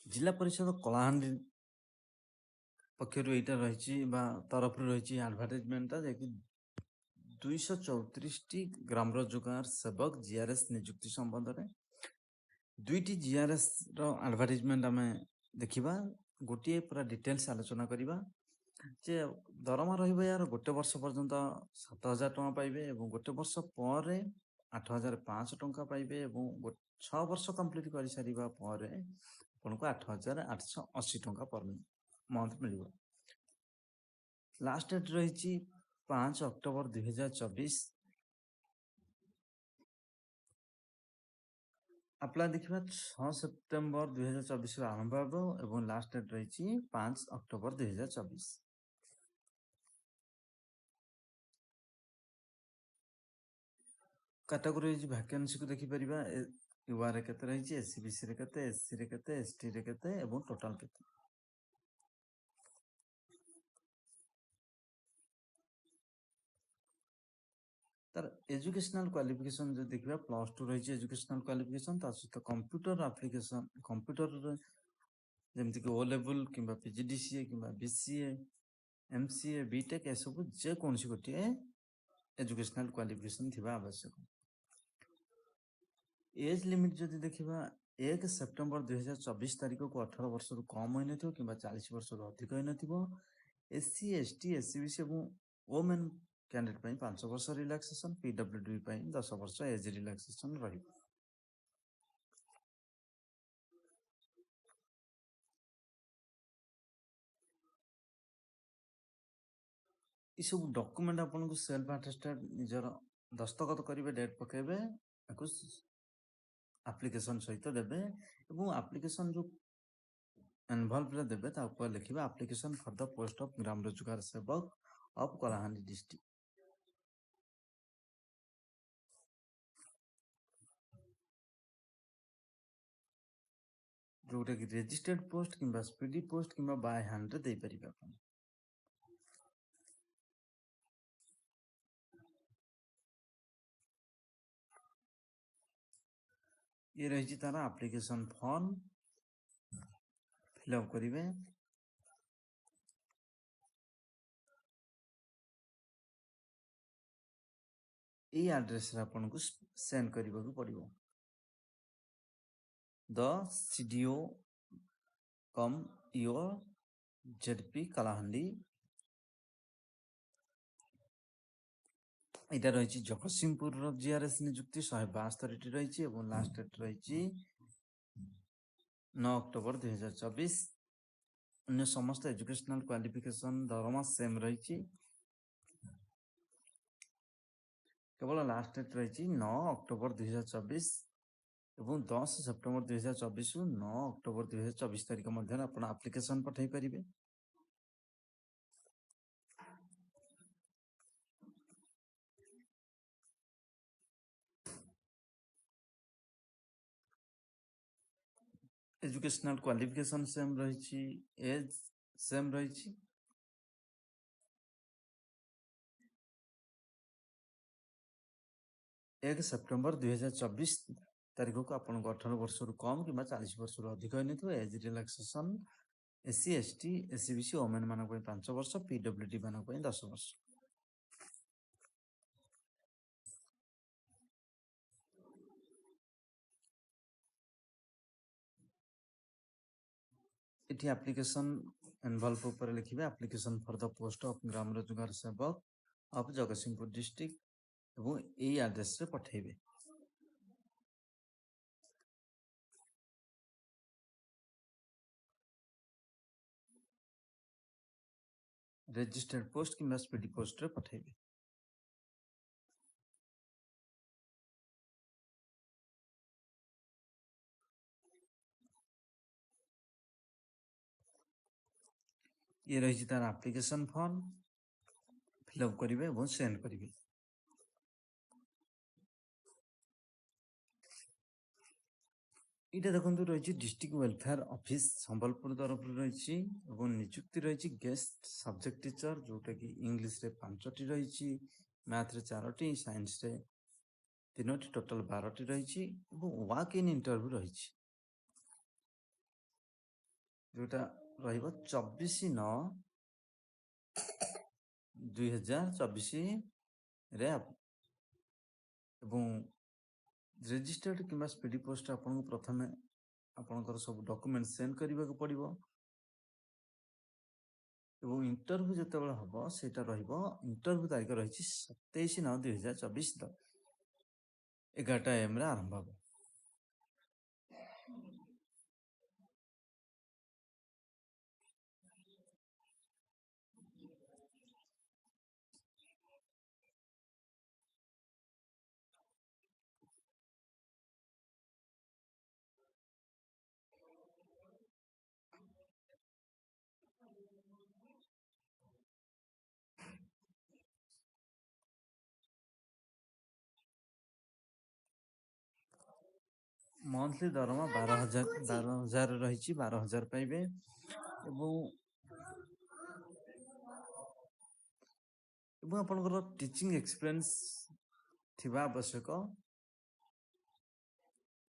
जिला परिषद कलाहांडी पक्षर यहाँ तरफ रही आडभटाइजमेंटा जे 234 ग्राम रोजगार सेवक जीआरएस नियुक्ति संबंध में दुईटी जीआरएस आडभटाइजमेंट आम देखा गोटे पूरा डिटेल्स आलोचना करवा जे दरमा यार गोटे वर्ष पर्यंत 7,000 टଙ୍କା पाइबे और गोटे वर्ष पर 8,500 पाइबे और 6 वर्ष कंप्लीट कर सारिबा पर आपको 8,880 टଙ୍କା पर मंथ मिल लास्ट डेट रही 5 अक्टोबर 2024 अप्लाई देखा 6 सेप्टेम्बर 2024 आरंभ हो लास्ट डेट रही 5 अक्टोबर 2024 कैटेगोरी वैकेंसी को देखिपर यूआर रे केते रही एससीबीसी रे केते एससी रे केते एसटी रे केते एवं टोटल केते तार एजुकेशनल क्वालिफिकेशन जो देखिबा +2 रही एजुकेशनल क्वालिफिकेशन ता सहित कंप्यूटर एप्लीकेशन कंप्यूटर जेमति कि ओ लेवल किंबा पीजीडीसीए किंबा बीसीए एमसीए बीटेक ए सब जे कोनसी गोटे एजुकेशनल क्वालिफिकेशन थिबा आवश्यक एज लिमिट जदि देखिबा 1 सेप्टेम्बर 2024 तारिख को 18 वर्ष रु कम होई नथिबो किंबा 40 वर्ष रु अधिक होई नथिबो एससी एसटी एससीबीसी एवं वोमेन कैंडिडेट पई 5 वर्ष रिलैक्सेशन पीडब्ल्यूडी पई 10 वर्ष एज रिलैक्सेशन रही इ सब डॉक्यूमेंट आपन को सेल्फ अटेस्टेड निजर दस्तखत करिवे डेट पकेबे एप्लीकेशन सहित देबे एवं एप्लीकेशन जो इन्वॉल्व रे देबे ता ऊपर लिखिबा application for the post of ग्राम रोजगार सेवक ऑफ कलाहांडी डिस्ट्रिक्ट जोटा कि रजिस्टर्ड पोस्ट किंबा स्पीडी पोस्ट किंबा बाय हैंड रे दे परिबे अपन ये रही तार एप्लीकेशन फॉर्म फिलअप करिवे ए एड्रेस रे अपन को सेंड करबा को पड़िबो the CDO cum EO ZP Kalahandi इटा रही जगतसिंहपुर जीआरएस नियुक्ति 172 रही लास्ट डेट रही 9 अक्टोबर 2024 अन्य समस्त एजुकेशनल क्वालिफिकेशन दरमा सेम रही केवल लास्ट डेट रही 9 अक्टोबर 2024 एवं 10 सेप्टेम्बर 2024 रु 9 अक्टोबर 2024 तारिख मध्य आप एप्लिकेशन पठाई पारिबे एजुकेशनल क्वालिफिकेशन सेम रही एज सेम रही 1 सेप्टेम्बर 2024 तारिख को आपन 18 वर्ष रु कम कि 40 वर्ष रु अधिक होइनथो age relaxation SC ST SEBC women मानक 5 वर्ष पीडब्ल्यूडी मानक 10 वर्ष इठी एप्लीकेशन इन्वॉल्व ऊपर लिखिबे application for the post of ग्राम रोजगार सेवक ऑफ जगतसिंहपुर डिस्ट्रिक्ट एवं ए एड्रेस रे पठाइबे रजिस्टर्ड पोस्ट किंबा स्पीडी पोस्ट रे पठाइबे ये रही तार एप्लीकेशन फॉर्म फिलअप करिवे एवं सेंड करिवे इटा देखो रही डिस्ट्रिक्ट वेलफेयर ऑफिस संबलपुर तरफ रही नियुक्ति रही गेस्ट सब्जेक्ट टीचर जोटा कि इंग्लिश रे 5टी रही मैथ रे 4टी साइंस रे 3टी टोटल 12टी रही वॉक इन इंटरव्यू रही जोटा रहिबो 24/9/2024 रे एवं रेजिस्टर्ड किंबा स्पीडी पोस्ट आपन प्रथमे आपनकर सब डॉक्यूमेंट सेंड करबा को पड़िबो एवं इंटरव्यू जेतेबेले हबो सेटा रहिबो इंटरव्यू तारीख रहिछि 27/9/2024 11टा AM रे आरंभ हबो। मंथली दरमा 12,000 रहिछि 12,000 पाइबे एवं आपनकर टीचिंग एक्सपीरियंस थिबा आवश्यक